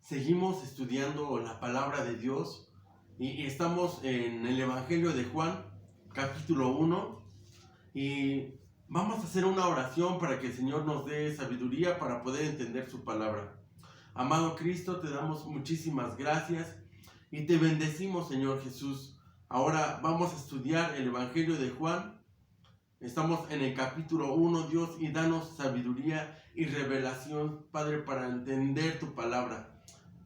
Seguimos estudiando la palabra de Dios y estamos en el Evangelio de Juan, capítulo 1, y vamos a hacer una oración para que el Señor nos dé sabiduría para poder entender su palabra. Amado Cristo, te damos muchísimas gracias y te bendecimos, Señor Jesús. Ahora vamos a estudiar el Evangelio de Juan. Estamos en el capítulo 1, Dios, y danos sabiduría y revelación, Padre, para entender tu palabra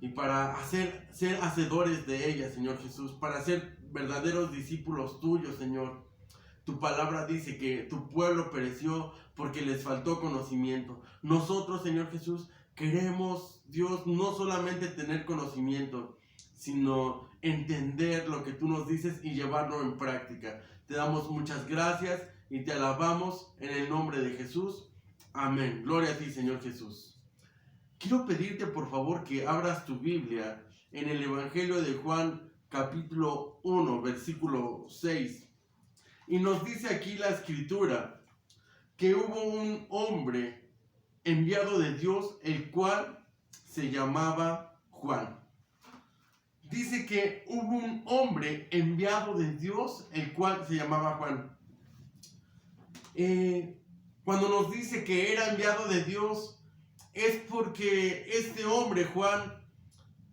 y para ser hacedores de ella, Señor Jesús, para ser verdaderos discípulos tuyos, Señor. Tu palabra dice que tu pueblo pereció porque les faltó conocimiento. Nosotros, Señor Jesús, queremos, Dios, no solamente tener conocimiento, sino entender lo que tú nos dices y llevarlo en práctica. Te damos muchas gracias y te alabamos en el nombre de Jesús. Amén. Gloria a ti, Señor Jesús. Quiero pedirte por favor que abras tu Biblia en el Evangelio de Juan capítulo 1 versículo 6. Y nos dice aquí la escritura que hubo un hombre enviado de Dios, el cual se llamaba Juan. Dice que hubo un hombre enviado de Dios, el cual se llamaba Juan. Cuando nos dice que era enviado de Dios, es porque este hombre, Juan,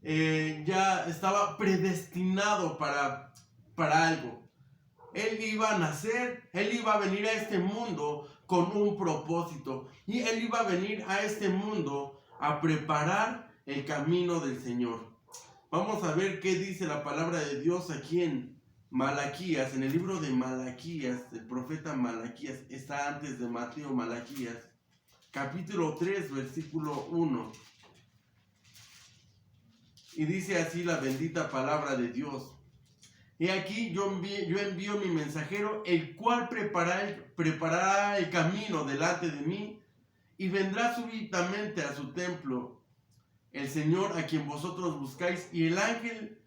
ya estaba predestinado para algo. Él iba a nacer, él iba a venir a este mundo con un propósito. Y él iba a venir a este mundo a preparar el camino del Señor. Vamos a ver qué dice la palabra de Dios aquí en Malaquías, en el libro de Malaquías, el profeta Malaquías, está antes de Mateo, Malaquías. Capítulo 3, versículo 1. Y dice así la bendita palabra de Dios. He aquí yo envío mi mensajero, el cual preparará el camino delante de mí, y vendrá súbitamente a su templo el Señor a quien vosotros buscáis, y el ángel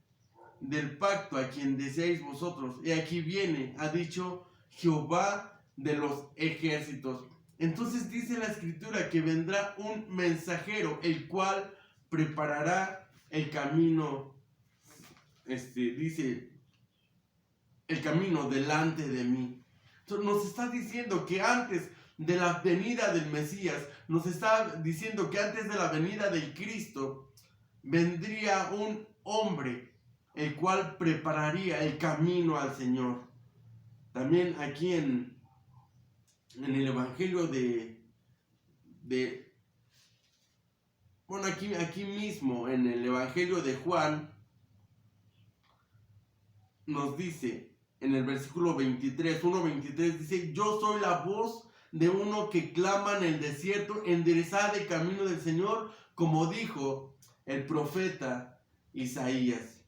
del pacto a quien deseáis vosotros. Y aquí viene, ha dicho Jehová de los ejércitos. Entonces dice la escritura que vendrá un mensajero, el cual preparará el camino, dice, el camino delante de mí. Entonces nos está diciendo que antes de la venida del Mesías, nos está diciendo que antes de la venida del Cristo, vendría un hombre, el cual prepararía el camino al Señor. También aquí en el Evangelio aquí mismo en el Evangelio de Juan nos dice en el versículo 23, 1:23 dice: yo soy la voz de uno que clama en el desierto, enderezad el camino del Señor, como dijo el profeta Isaías.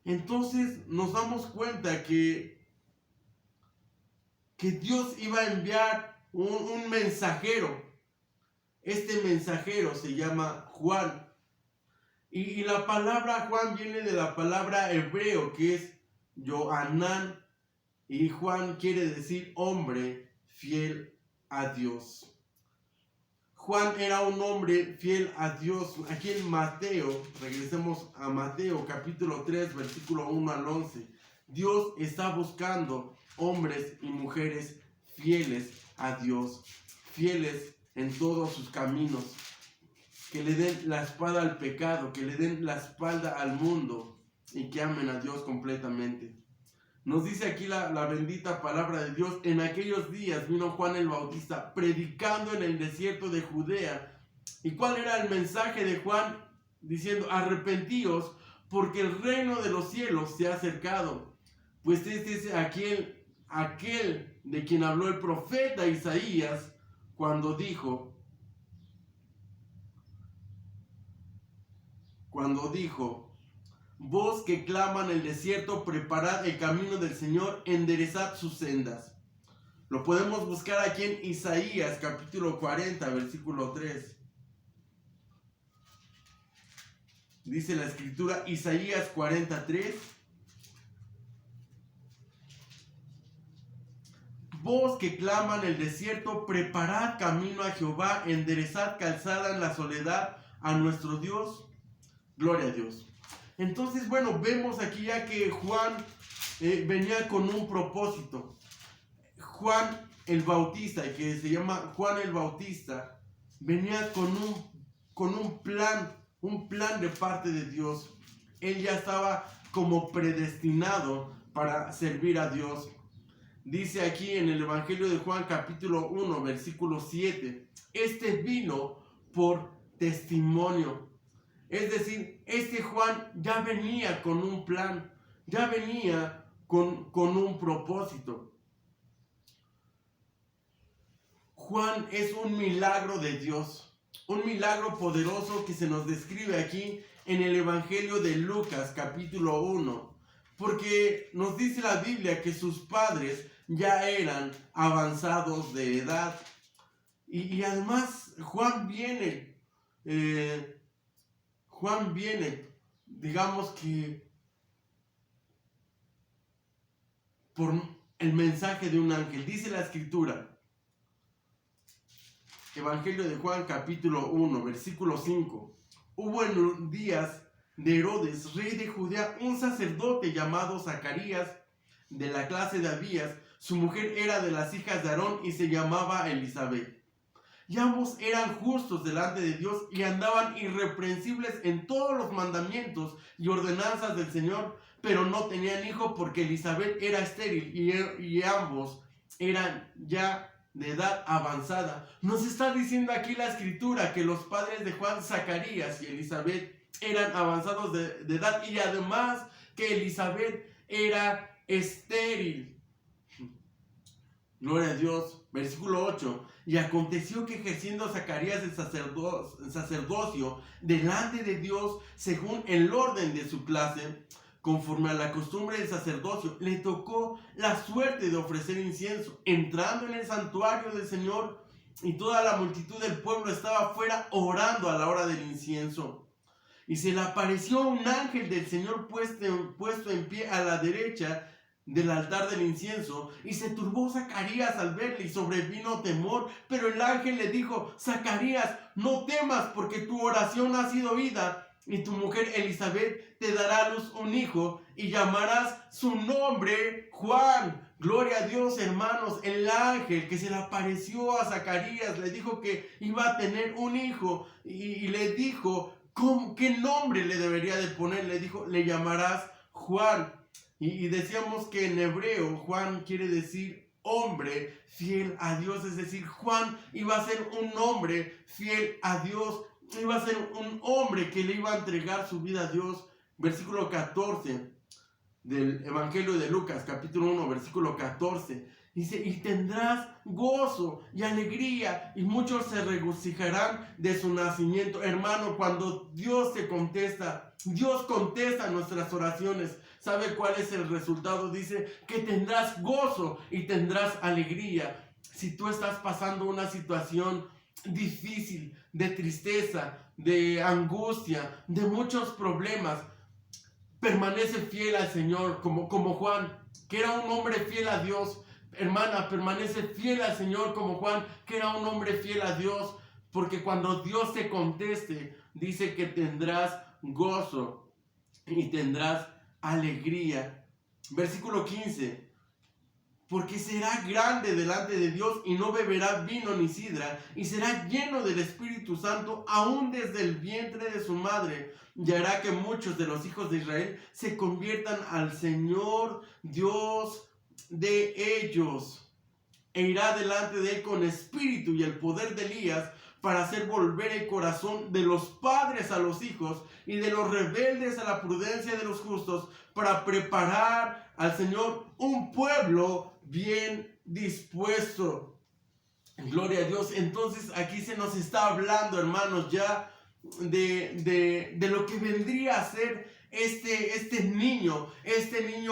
Entonces nos damos cuenta que Dios iba a enviar un mensajero. Este mensajero se llama Juan. Y la palabra Juan viene de la palabra hebreo que es Yohanan. Y Juan quiere decir hombre fiel a Dios. Juan era un hombre fiel a Dios. Aquí en Mateo, regresemos a Mateo capítulo 3, versículo 1 al 11. Dios está buscando hombres y mujeres fieles a Dios, fieles en todos sus caminos, que le den la espalda al pecado, que le den la espalda al mundo y que amen a Dios completamente. Nos dice aquí la bendita palabra de Dios: en aquellos días vino Juan el Bautista predicando en el desierto de Judea. ¿Y cuál era el mensaje de Juan? Diciendo: arrepentíos, porque el reino de los cielos se ha acercado. Pues este es aquel de quien habló el profeta Isaías cuando dijo, vos que claman el desierto, preparad el camino del Señor, enderezad sus sendas. Lo podemos buscar aquí en Isaías capítulo 40, versículo 3. Dice la escritura, Isaías 43. Vos que claman el desierto, preparad camino a Jehová, enderezad calzada en la soledad a nuestro Dios. Gloria a Dios. Entonces, bueno, vemos aquí ya que Juan venía con un propósito. Juan el Bautista, que se llama Juan el Bautista, venía con un plan de parte de Dios. Él ya estaba como predestinado para servir a Dios. Dice aquí en el Evangelio de Juan capítulo 1, versículo 7, este vino por testimonio. Es decir, este Juan ya venía con un plan, ya venía con un propósito. Juan es un milagro de Dios, un milagro poderoso que se nos describe aquí en el Evangelio de Lucas capítulo 1, porque nos dice la Biblia que sus padres ya eran avanzados de edad y además Juan viene, digamos que por el mensaje de un ángel. Dice la Escritura, Evangelio de Juan capítulo 1, versículo 5. Hubo en los días de Herodes, rey de Judea, un sacerdote llamado Zacarías, de la clase de Abías. Su mujer era de las hijas de Aarón y se llamaba Elizabeth. Y ambos eran justos delante de Dios y andaban irreprensibles en todos los mandamientos y ordenanzas del Señor, pero no tenían hijo porque Elizabeth era estéril y ambos eran ya de edad avanzada. Nos está diciendo aquí la Escritura que los padres de Juan, Zacarías y Elizabeth, eran avanzados de edad y además que Elizabeth era estéril. Gloria a Dios. Versículo 8. Y aconteció que ejerciendo Zacarías el sacerdocio delante de Dios según el orden de su clase, conforme a la costumbre del sacerdocio, le tocó la suerte de ofrecer incienso, entrando en el santuario del Señor, y toda la multitud del pueblo estaba afuera orando a la hora del incienso. Y se le apareció un ángel del Señor puesto en pie a la derecha del altar del incienso, y se turbó Zacarías al verle y sobrevino temor, pero el ángel le dijo: Zacarías, no temas, porque tu oración ha sido oída, y tu mujer Elizabeth te dará a luz un hijo, y llamarás su nombre Juan. Gloria a Dios, hermanos. El ángel que se le apareció a Zacarías le dijo que iba a tener un hijo, y le dijo qué nombre le debería de poner. Le dijo: le llamarás Juan. Y decíamos que en hebreo Juan quiere decir hombre fiel a Dios, es decir, Juan iba a ser un hombre fiel a Dios, iba a ser un hombre que le iba a entregar su vida a Dios. Versículo 14 del Evangelio de Lucas, capítulo 1, versículo 14. Dice: y tendrás gozo y alegría, y muchos se regocijarán de su nacimiento. Hermano, cuando Dios te contesta, Dios contesta nuestras oraciones. ¿Sabe cuál es el resultado? Dice que tendrás gozo y tendrás alegría. Si tú estás pasando una situación difícil, de tristeza, de angustia, de muchos problemas, permanece fiel al Señor, como Juan, que era un hombre fiel a Dios. Hermana, permanece fiel al Señor como Juan, que era un hombre fiel a Dios, porque cuando Dios te conteste, dice que tendrás gozo y tendrás alegría. Versículo 15. Porque será grande delante de Dios y no beberá vino ni sidra, y será lleno del Espíritu Santo aún desde el vientre de su madre, y hará que muchos de los hijos de Israel se conviertan al Señor Dios de ellos, e irá delante de él con espíritu y el poder de Elías, para hacer volver el corazón de los padres a los hijos y de los rebeldes a la prudencia de los justos, para preparar al Señor un pueblo bien dispuesto. Gloria a Dios. Entonces aquí se nos está hablando, hermanos, ya de lo que vendría a ser este niño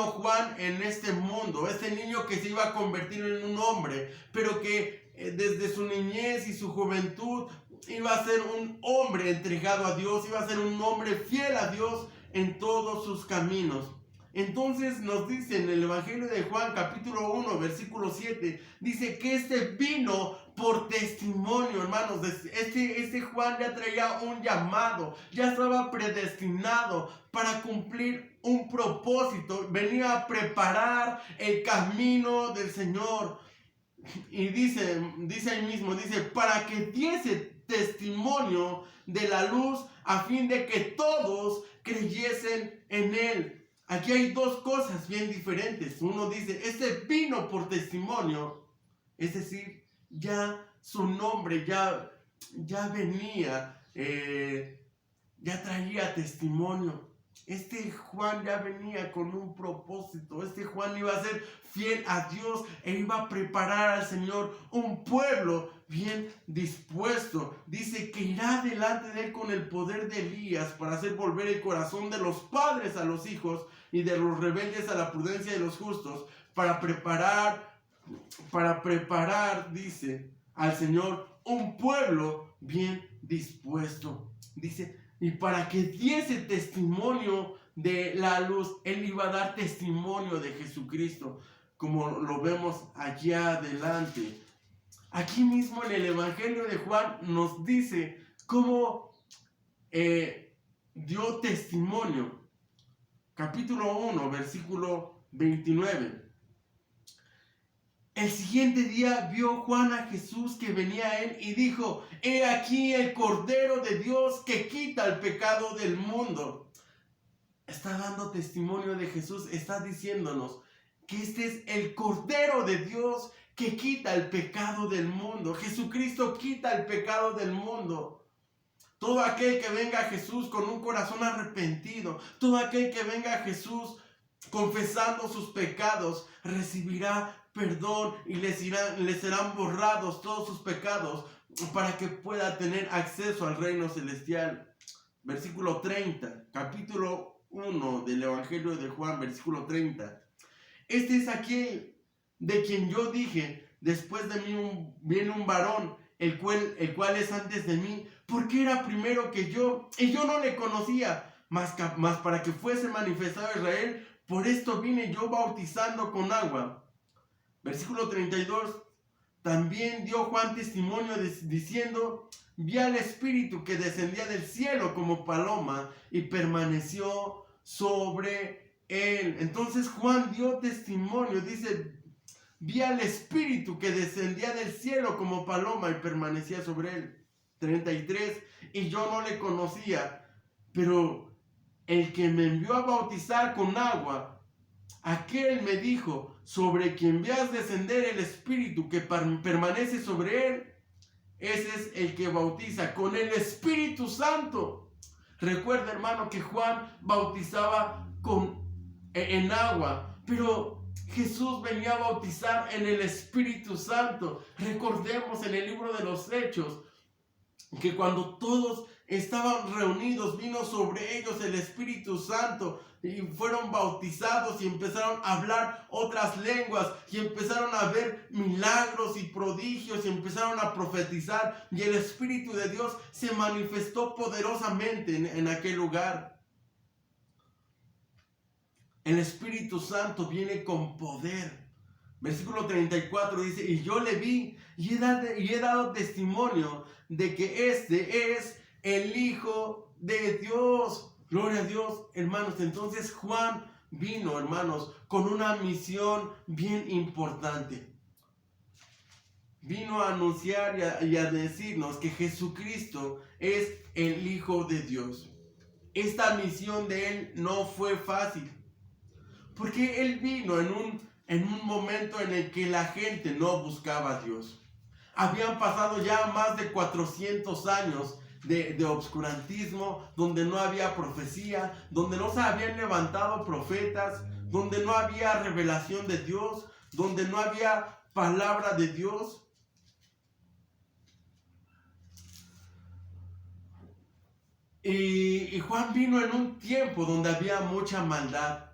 Juan en este mundo, este niño que se iba a convertir en un hombre, pero que desde su niñez y su juventud iba a ser un hombre entregado a Dios, iba a ser un hombre fiel a Dios en todos sus caminos. Entonces nos dice en el Evangelio de Juan capítulo 1 versículo 7, dice que este vino por testimonio, hermanos. Este Juan ya traía un llamado, ya estaba predestinado para cumplir un propósito. Venía a preparar el camino del Señor. Y dice ahí mismo, dice, para que diese testimonio de la luz a fin de que todos creyesen en él. Aquí hay dos cosas bien diferentes. Uno dice, este vino por testimonio, es decir, ya su nombre ya venía, ya traía testimonio. Este Juan ya venía con un propósito. Este Juan iba a ser fiel a Dios e iba a preparar al Señor un pueblo bien dispuesto. Dice que irá delante de él con el poder de Elías para hacer volver el corazón de los padres a los hijos y de los rebeldes a la prudencia de los justos, para preparar, dice, al Señor un pueblo bien dispuesto. Dice, y para que diese testimonio de la luz, él iba a dar testimonio de Jesucristo, como lo vemos allá adelante. Aquí mismo en el Evangelio de Juan nos dice cómo dio testimonio. Capítulo 1, versículo 29. El siguiente día vio Juan a Jesús que venía a él y dijo, he aquí el Cordero de Dios que quita el pecado del mundo. Está dando testimonio de Jesús, está diciéndonos que este es el Cordero de Dios que quita el pecado del mundo. Jesucristo quita el pecado del mundo. Todo aquel que venga a Jesús con un corazón arrepentido, todo aquel que venga a Jesús confesando sus pecados, recibirá perdón y le serán borrados todos sus pecados para que pueda tener acceso al reino celestial. Versículo 30, capítulo 1 del Evangelio de Juan, versículo 30. Este es aquel de quien yo dije, después de mí viene un varón, el cual es antes de mí, porque era primero que yo, y yo no le conocía, mas para que fuese manifestado a Israel, por esto vine yo bautizando con agua. Versículo 32. También dio Juan testimonio diciendo, vi al Espíritu que descendía del cielo como paloma y permaneció sobre él. Entonces Juan dio testimonio, dice, vi al Espíritu que descendía del cielo como paloma y permanecía sobre él. 33. Y yo no le conocía, pero el que me envió a bautizar con agua, aquel me dijo, sobre quien veas descender el Espíritu que permanece sobre él, ese es el que bautiza con el Espíritu Santo. Recuerda, hermano, que Juan bautizaba en agua, pero Jesús venía a bautizar en el Espíritu Santo. Recordemos en el libro de los Hechos que cuando todos estaban reunidos, vino sobre ellos el Espíritu Santo y fueron bautizados y empezaron a hablar otras lenguas y empezaron a ver milagros y prodigios y empezaron a profetizar, y el Espíritu de Dios se manifestó poderosamente en aquel lugar. El Espíritu Santo viene con poder. Versículo 34 dice, y yo le vi y he dado testimonio de que este es el Hijo de Dios. Gloria a Dios, hermanos. Entonces Juan vino, hermanos, con una misión bien importante. Vino a anunciar y a decirnos que Jesucristo es el Hijo de Dios. Esta misión de él no fue fácil, porque él vino en un momento en el que la gente no buscaba a Dios. Habían pasado ya más de 400 años de obscurantismo, donde no había profecía, donde no se habían levantado profetas, donde no había revelación de Dios, donde no había palabra de Dios. Y Juan vino en un tiempo donde había mucha maldad,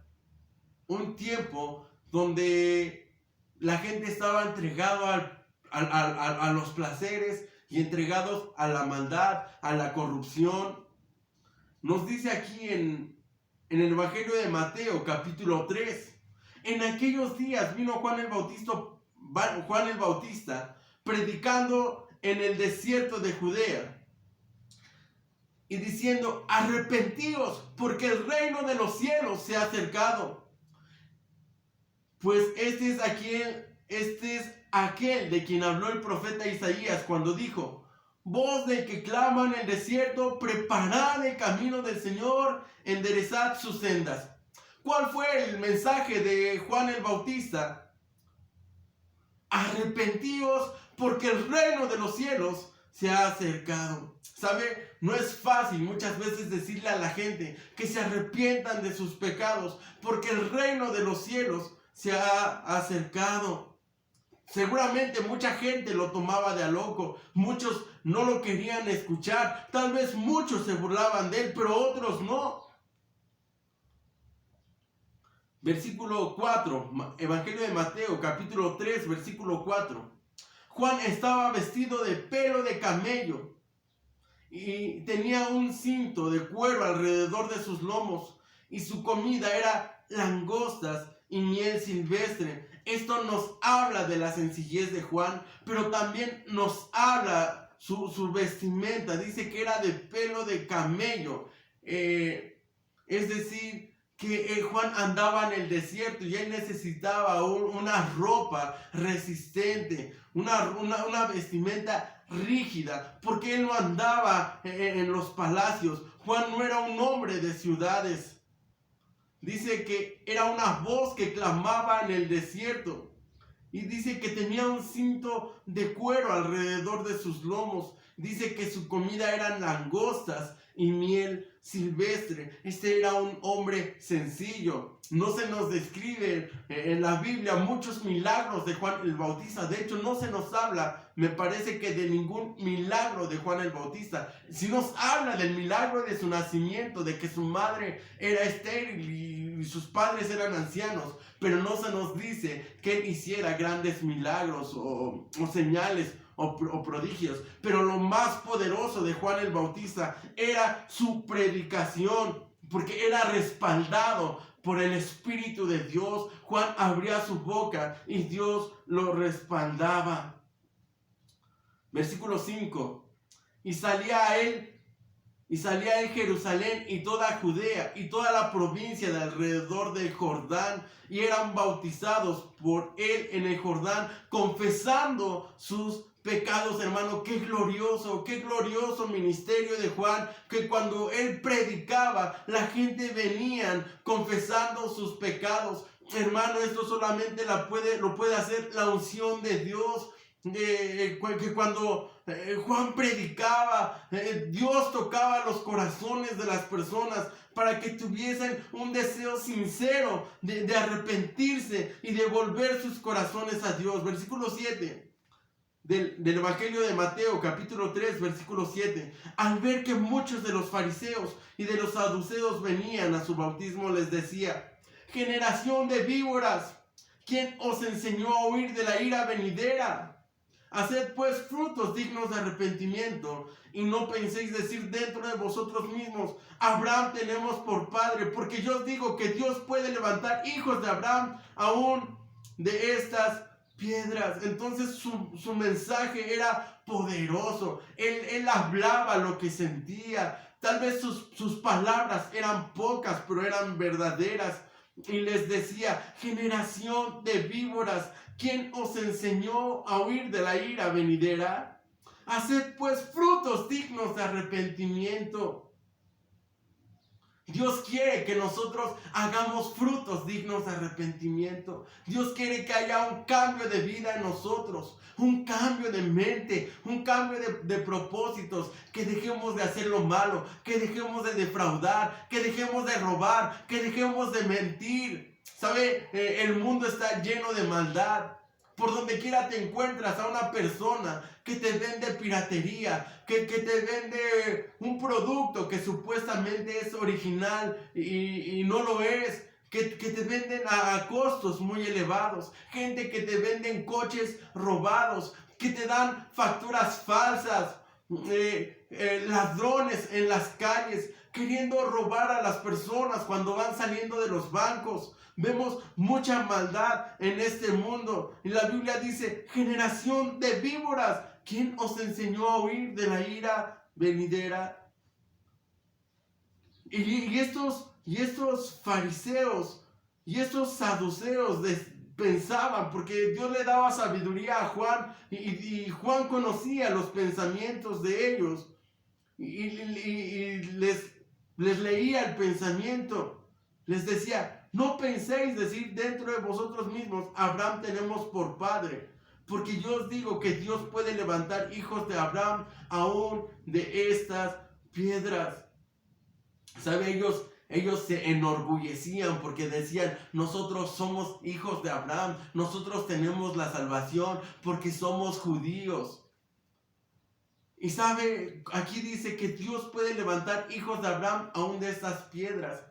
un tiempo donde la gente estaba entregada a los placeres y entregados a la maldad, a la corrupción. Nos dice aquí en el Evangelio de Mateo, capítulo 3, en aquellos días vino Juan el Bautista predicando en el desierto de Judea y diciendo: arrepentíos, porque el reino de los cielos se ha acercado. Pues este es aquel de quien habló el profeta Isaías cuando dijo: voz del que clama en el desierto, preparad el camino del Señor, enderezad sus sendas. ¿Cuál fue el mensaje de Juan el Bautista? Arrepentíos, porque el reino de los cielos se ha acercado. ¿Sabe? No es fácil muchas veces decirle a la gente que se arrepientan de sus pecados, porque el reino de los cielos se ha acercado. Seguramente mucha gente lo tomaba de a loco, muchos no lo querían escuchar, tal vez muchos se burlaban de él, pero otros no. Versículo 4, Evangelio de Mateo, capítulo 3, versículo 4. Juan estaba vestido de pelo de camello y tenía un cinto de cuero alrededor de sus lomos, y su comida era langostas y miel silvestre. Esto nos habla de la sencillez de Juan, pero también nos habla su vestimenta. Dice que era de pelo de camello. Es decir, que Juan andaba en el desierto y él necesitaba una ropa resistente, una vestimenta rígida, porque él no andaba en los palacios. Juan no era un hombre de ciudades. Dice que era una voz que clamaba en el desierto. Y dice que tenía un cinto de cuero alrededor de sus lomos. Dice que su comida eran langostas y miel silvestre. Este era un hombre sencillo. No se nos describe en la Biblia muchos milagros de Juan el Bautista. De hecho, no se nos habla, me parece que de ningún milagro de Juan el Bautista. Si nos habla del milagro de su nacimiento, de que su madre era estéril y sus padres eran ancianos, pero no se nos dice que él hiciera grandes milagros o señales o prodigios. Pero lo más poderoso de Juan el Bautista era su predicación, porque era respaldado por el Espíritu de Dios. Juan abría su boca y Dios lo respaldaba. Versículo 5. Y salía él Jerusalén y toda Judea y toda la provincia de alrededor del Jordán, y eran bautizados por él en el Jordán, confesando sus pecados. Hermano, qué glorioso ministerio de Juan, que cuando él predicaba, la gente venían confesando sus pecados. Hermano, esto solamente lo puede hacer la unción de Dios. Que cuando Juan predicaba, Dios tocaba los corazones de las personas para que tuviesen un deseo sincero de arrepentirse y de volver sus corazones a Dios. Versículo 7 del Evangelio de Mateo, capítulo 3, versículo 7. Al ver que muchos de los fariseos y de los saduceos venían a su bautismo, les decía: generación de víboras, ¿quién os enseñó a huir de la ira venidera? Haced pues frutos dignos de arrepentimiento, y no penséis decir dentro de vosotros mismos: Abraham tenemos por padre, porque yo os digo que Dios puede levantar hijos de Abraham aún de estas piedras. Entonces su mensaje era poderoso. Él hablaba lo que sentía. Tal vez sus palabras eran pocas, pero eran verdaderas. Y les decía: generación de víboras, ¿quién os enseñó a huir de la ira venidera? Haced pues frutos dignos de arrepentimiento. Dios quiere que nosotros hagamos frutos dignos de arrepentimiento. Dios quiere que haya un cambio de vida en nosotros, un cambio de mente, un cambio de propósitos, que dejemos de hacer lo malo, que dejemos de defraudar, que dejemos de robar, que dejemos de mentir. ¿Sabe? El mundo está lleno de maldad. Por donde quiera te encuentras a una persona que te vende piratería, que te vende un producto que supuestamente es original y no lo es, que te venden a costos muy elevados, gente que te venden coches robados, que te dan facturas falsas, ladrones en las calles queriendo robar a las personas cuando van saliendo de los bancos. Vemos mucha maldad en este mundo. Y la Biblia dice, generación de víboras, ¿quién os enseñó a huir de la ira venidera? Y estos fariseos y estos saduceos pensaban, porque Dios le daba sabiduría a Juan, y Juan conocía los pensamientos de ellos, y les leía el pensamiento. Les decía, no penséis decir dentro de vosotros mismos, Abraham tenemos por padre, porque yo os digo que Dios puede levantar hijos de Abraham aún de estas piedras. ¿Sabe? Ellos se enorgullecían porque decían, nosotros somos hijos de Abraham, nosotros tenemos la salvación porque somos judíos. Y sabe, aquí dice que Dios puede levantar hijos de Abraham aún de estas piedras.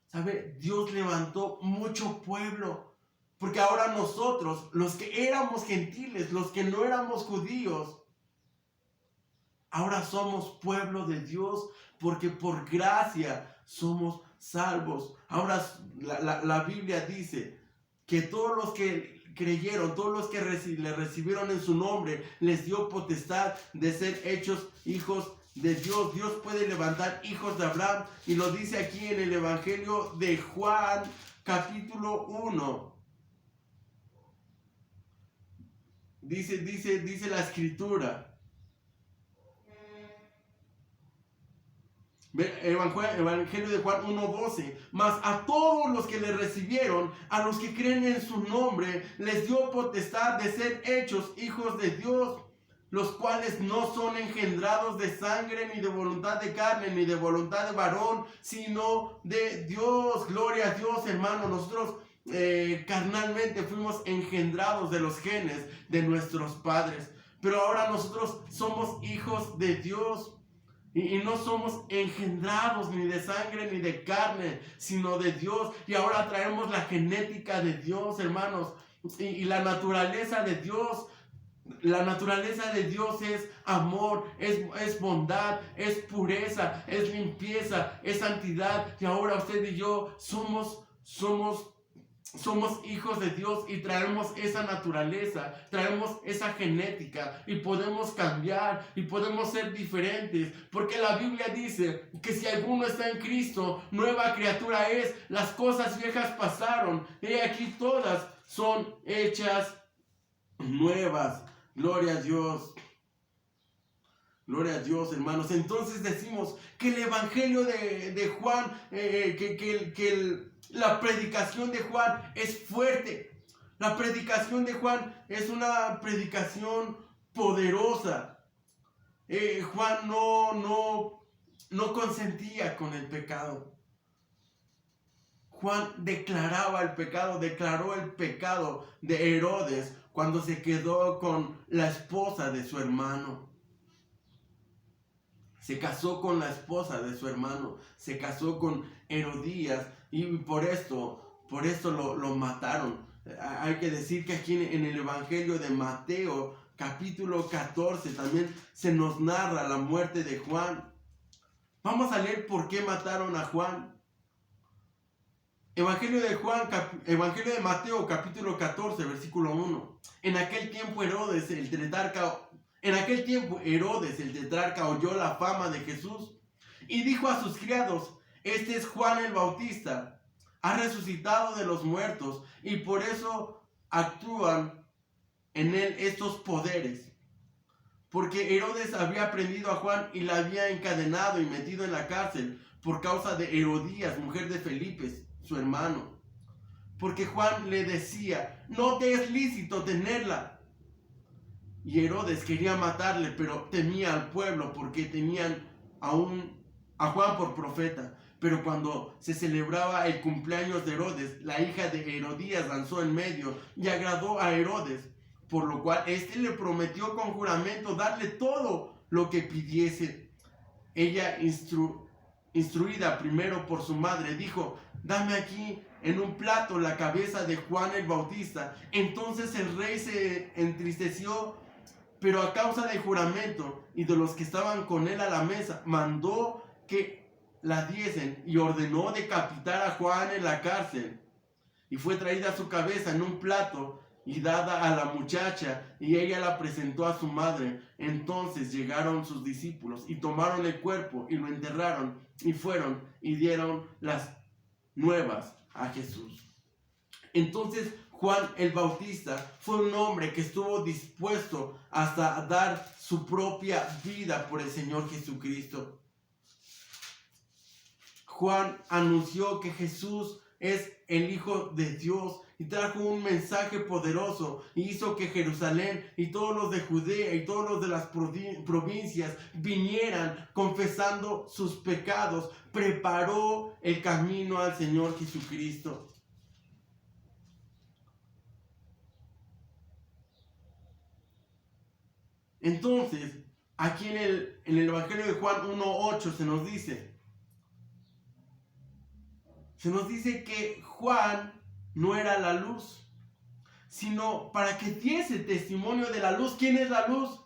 ¿Sabe? Dios levantó mucho pueblo, porque ahora nosotros, los que éramos gentiles, los que no éramos judíos, ahora somos pueblo de Dios, porque por gracia somos salvos. Ahora la Biblia dice que todos los que creyeron, todos los que le recibieron en su nombre, les dio potestad de ser hechos hijos de Dios. Dios puede levantar hijos de Abraham, y lo dice aquí en el Evangelio de Juan, capítulo 1. Dice la Escritura. Evangelio de Juan 1:12. Mas a todos los que le recibieron, a los que creen en su nombre, les dio potestad de ser hechos hijos de Dios, los cuales no son engendrados de sangre, ni de voluntad de carne, ni de voluntad de varón, sino de Dios. Gloria a Dios, hermano. Nosotros carnalmente fuimos engendrados de los genes de nuestros padres, pero ahora nosotros somos hijos de Dios. Y no somos engendrados ni de sangre ni de carne, sino de Dios. Y ahora traemos la genética de Dios, hermanos. Y la naturaleza de Dios. La naturaleza de Dios es amor, es bondad, es pureza, es limpieza, es santidad. Y ahora usted y yo somos hijos de Dios, y traemos esa naturaleza, traemos esa genética, y podemos cambiar y podemos ser diferentes, porque la Biblia dice que si alguno está en Cristo, nueva criatura es. Las cosas viejas pasaron, y aquí todas son hechas nuevas. Gloria a Dios. Gloria a Dios, hermanos. Entonces decimos que el Evangelio de Juan, la predicación de Juan es fuerte. La predicación de Juan es una predicación poderosa. Juan no consentía con el pecado. Juan declaró el pecado de Herodes cuando se quedó con la esposa de su hermano. Se casó con la esposa de su hermano, se casó con Herodías, y por esto lo mataron. Hay que decir que aquí en el Evangelio de Mateo, capítulo 14, también se nos narra la muerte de Juan. Vamos a leer por qué mataron a Juan. Evangelio de Mateo, capítulo 14, versículo 1. En aquel tiempo Herodes el tetrarca oyó la fama de Jesús y dijo a sus criados: este es Juan el Bautista, ha resucitado de los muertos, y por eso actúan en él estos poderes. Porque Herodes había prendido a Juan y la había encadenado y metido en la cárcel por causa de Herodías, mujer de Felipe, su hermano. Porque Juan le decía: no te es lícito tenerla. Y Herodes quería matarle, pero temía al pueblo, porque tenían a Juan por profeta. Pero cuando se celebraba el cumpleaños de Herodes, la hija de Herodías danzó en medio y agradó a Herodes, por lo cual éste le prometió con juramento darle todo lo que pidiese. Ella, instruida primero por su madre, dijo: dame aquí en un plato la cabeza de Juan el Bautista. Entonces el rey se entristeció, pero a causa del juramento y de los que estaban con él a la mesa, mandó que la diesen y ordenó decapitar a Juan en la cárcel. Y fue traída su cabeza en un plato y dada a la muchacha, y ella la presentó a su madre. Entonces llegaron sus discípulos y tomaron el cuerpo y lo enterraron, y fueron y dieron las nuevas a Jesús. Entonces Juan el Bautista fue un hombre que estuvo dispuesto hasta dar su propia vida por el Señor Jesucristo. Juan anunció que Jesús es el Hijo de Dios y trajo un mensaje poderoso y hizo que Jerusalén y todos los de Judea y todos los de las provincias vinieran confesando sus pecados. Preparó el camino al Señor Jesucristo. Entonces, aquí en el Evangelio de Juan 1:8 se nos dice que Juan no era la luz, sino para que diese testimonio de la luz. ¿Quién es la luz?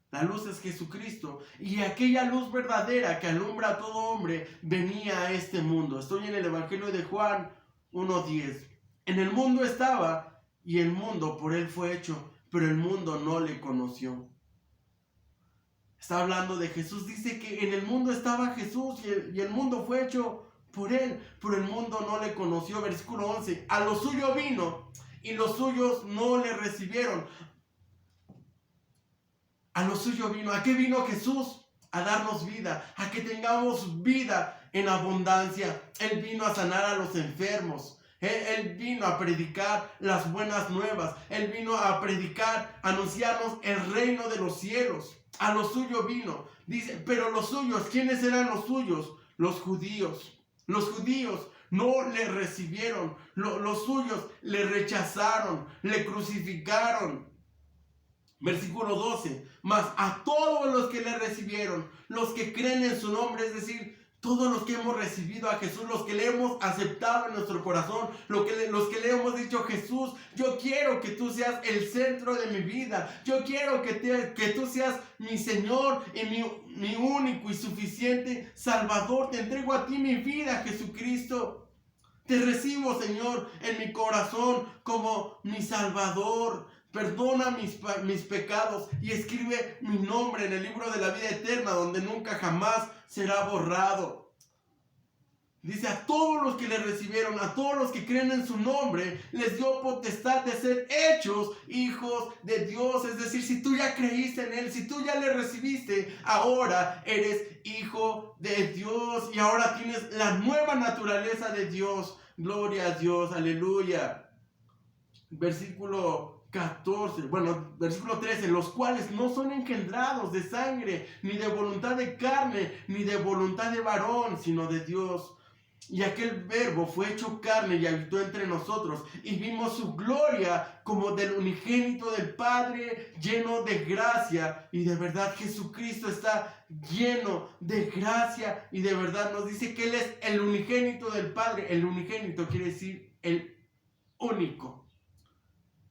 La luz es Jesucristo. Y aquella luz verdadera que alumbra a todo hombre venía a este mundo. Estoy en el Evangelio de Juan 1:10. En el mundo estaba, y el mundo por él fue hecho, pero el mundo no le conoció. Está hablando de Jesús. Dice que en el mundo estaba Jesús y el mundo fue hecho por él, pero el mundo no le conoció. Versículo 11. A lo suyo vino y los suyos no le recibieron. A lo suyo vino. ¿A qué vino Jesús? A darnos vida, a que tengamos vida en abundancia. Él vino a sanar a los enfermos. Él vino a predicar las buenas nuevas. Él vino a predicar, a anunciarnos el reino de los cielos. A lo suyo vino. Dice, pero los suyos, ¿quiénes eran los suyos? Los judíos. Los judíos no le recibieron. Los suyos le rechazaron, le crucificaron. Versículo 12. Mas a todos los que le recibieron, los que creen en su nombre, es decir, todos los que hemos recibido a Jesús, los que le hemos aceptado en nuestro corazón, los que le hemos dicho, Jesús, yo quiero que tú seas el centro de mi vida. Yo quiero que tú seas mi Señor y mi único y suficiente Salvador. Te entrego a ti mi vida, Jesucristo. Te recibo, Señor, en mi corazón como mi Salvador. Perdona mis pecados y escribe mi nombre en el libro de la vida eterna, donde nunca jamás será borrado. Dice, a todos los que le recibieron, a todos los que creen en su nombre, les dio potestad de ser hechos hijos de Dios. Es decir, si tú ya creíste en Él, si tú ya le recibiste, ahora eres hijo de Dios y ahora tienes la nueva naturaleza de Dios. Gloria a Dios, aleluya. Versículo 13, los cuales no son engendrados de sangre, ni de voluntad de carne, ni de voluntad de varón, sino de Dios. Y aquel verbo fue hecho carne y habitó entre nosotros, y vimos su gloria como del unigénito del Padre, lleno de gracia y de verdad. Jesucristo está lleno de gracia y de verdad. Nos dice que Él es el unigénito del Padre. El unigénito quiere decir el único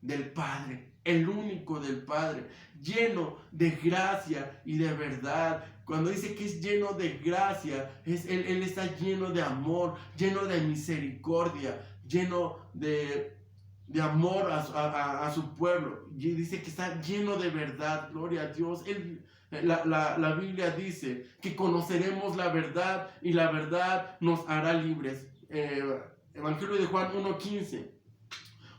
del Padre, el único del Padre, lleno de gracia y de verdad. Cuando dice que es lleno de gracia, Él está lleno de amor, lleno de misericordia, lleno de amor a su pueblo. Y dice que está lleno de verdad. Gloria a Dios. La Biblia dice que conoceremos la verdad y la verdad nos hará libres. Evangelio de Juan 1:15.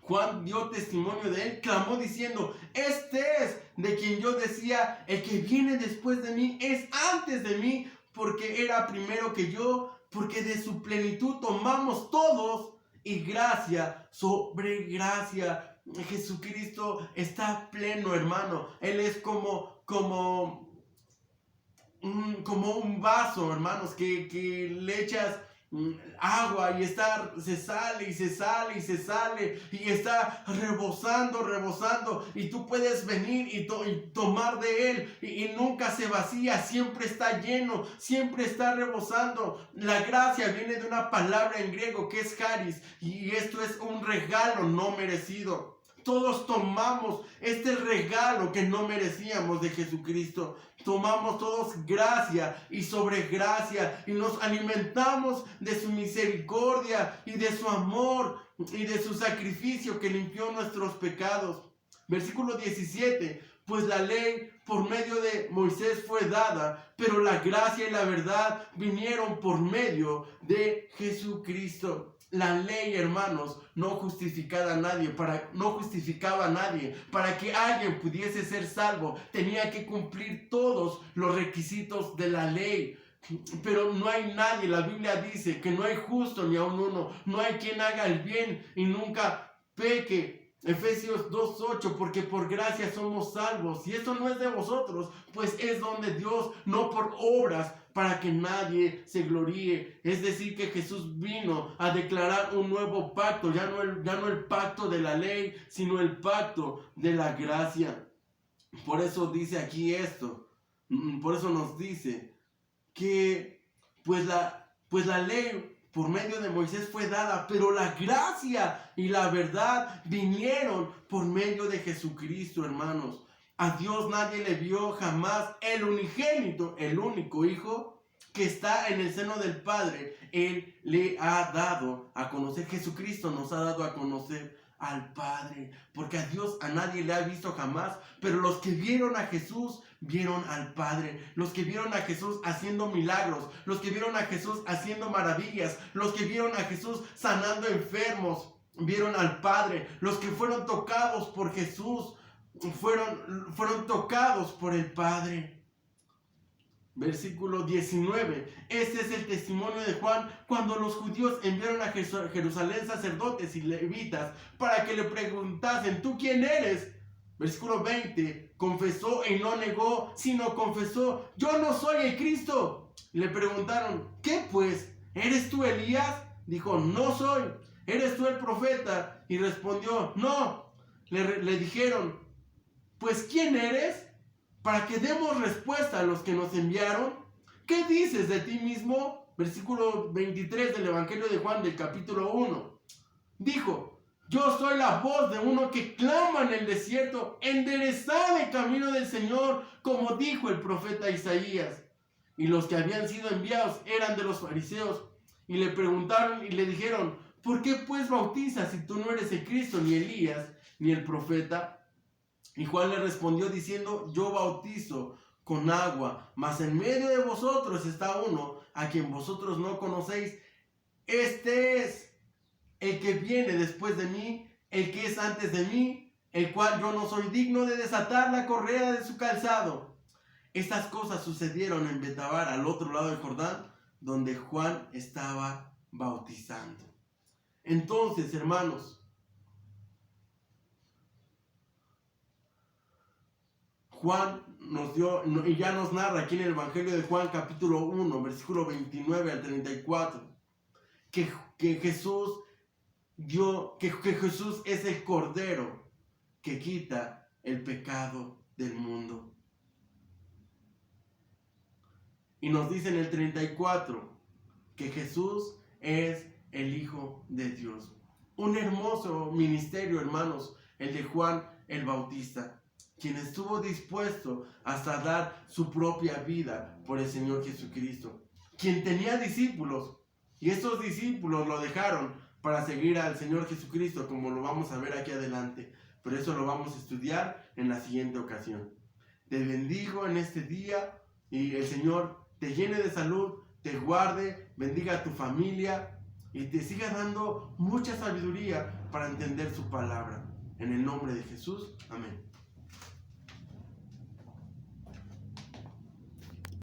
Juan dio testimonio de él, clamó diciendo, este es de quien yo decía, el que viene después de mí es antes de mí, porque era primero que yo, porque de su plenitud tomamos todos, y gracia sobre gracia. Jesucristo está pleno, hermano. Él es como un vaso, hermanos, que le echas agua y se sale y se sale y se sale y está rebosando y tú puedes venir y tomar de él y nunca se vacía, siempre está lleno, siempre está rebosando. La gracia viene de una palabra en griego que es charis y esto es un regalo no merecido. Todos tomamos este regalo que no merecíamos de Jesucristo. Tomamos todos gracia y sobre gracia y nos alimentamos de su misericordia y de su amor y de su sacrificio que limpió nuestros pecados. Versículo 17. Pues la ley por medio de Moisés fue dada, pero la gracia y la verdad vinieron por medio de Jesucristo. La ley, hermanos, no justificaba a nadie. Para que alguien pudiese ser salvo, tenía que cumplir todos los requisitos de la ley. Pero no hay nadie, la Biblia dice que no hay justo ni aun uno. No hay quien haga el bien y nunca peque. Efesios 2:8, porque por gracia somos salvos, y eso no es de vosotros, pues es don de Dios, no por obras, para que nadie se gloríe. Es decir, que Jesús vino a declarar un nuevo pacto, ya no el pacto de la ley, sino el pacto de la gracia. Por eso dice aquí esto, por eso nos dice que pues la ley por medio de Moisés fue dada, pero la gracia y la verdad vinieron por medio de Jesucristo, hermanos. A Dios nadie le vio jamás. El unigénito, el único Hijo que está en el seno del Padre, Él le ha dado a conocer. Jesucristo nos ha dado a conocer al Padre, porque a Dios a nadie le ha visto jamás, pero los que vieron a Jesús vieron al Padre. Los que vieron a Jesús haciendo milagros, los que vieron a Jesús haciendo maravillas, los que vieron a Jesús sanando enfermos, vieron al Padre. Los que fueron tocados por Jesús fueron tocados por el Padre. Versículo 19. Este es el testimonio de Juan cuando los judíos enviaron a Jerusalén sacerdotes y levitas para que le preguntasen: ¿tú quién eres? Versículo 20. Confesó y no negó, sino confesó: yo no soy el Cristo. Le preguntaron: ¿qué pues? ¿Eres tú Elías? Dijo: no soy. ¿Eres tú el profeta? Y respondió: no. Le dijeron: pues ¿quién eres? Para que demos respuesta a los que nos enviaron. ¿Qué dices de ti mismo? Versículo 23 del Evangelio de Juan, del capítulo 1. Dijo: yo soy la voz de uno que clama en el desierto, enderezad el camino del Señor, como dijo el profeta Isaías. Y los que habían sido enviados eran de los fariseos, y le preguntaron y le dijeron: ¿por qué pues bautizas si tú no eres el Cristo, ni Elías, ni el profeta? Y Juan le respondió diciendo: yo bautizo con agua, mas en medio de vosotros está uno a quien vosotros no conocéis. Este es el que viene después de mí, el que es antes de mí, el cual yo no soy digno de desatar la correa de su calzado. Estas cosas sucedieron en Betábara, al otro lado del Jordán, donde Juan estaba bautizando. Entonces, hermanos, Juan nos dio, y ya nos narra aquí en el Evangelio de Juan, capítulo 1, versículo 29 al 34, que Jesús es el Cordero que quita el pecado del mundo. Y nos dice en el 34 que Jesús es el Hijo de Dios. Un hermoso ministerio, hermanos, el de Juan el Bautista, quien estuvo dispuesto hasta dar su propia vida por el Señor Jesucristo, quien tenía discípulos, y estos discípulos lo dejaron para seguir al Señor Jesucristo, como lo vamos a ver aquí adelante, pero eso lo vamos a estudiar en la siguiente ocasión. Te bendigo en este día, y el Señor te llene de salud, te guarde, bendiga a tu familia, y te siga dando mucha sabiduría para entender su palabra. En el nombre de Jesús, amén.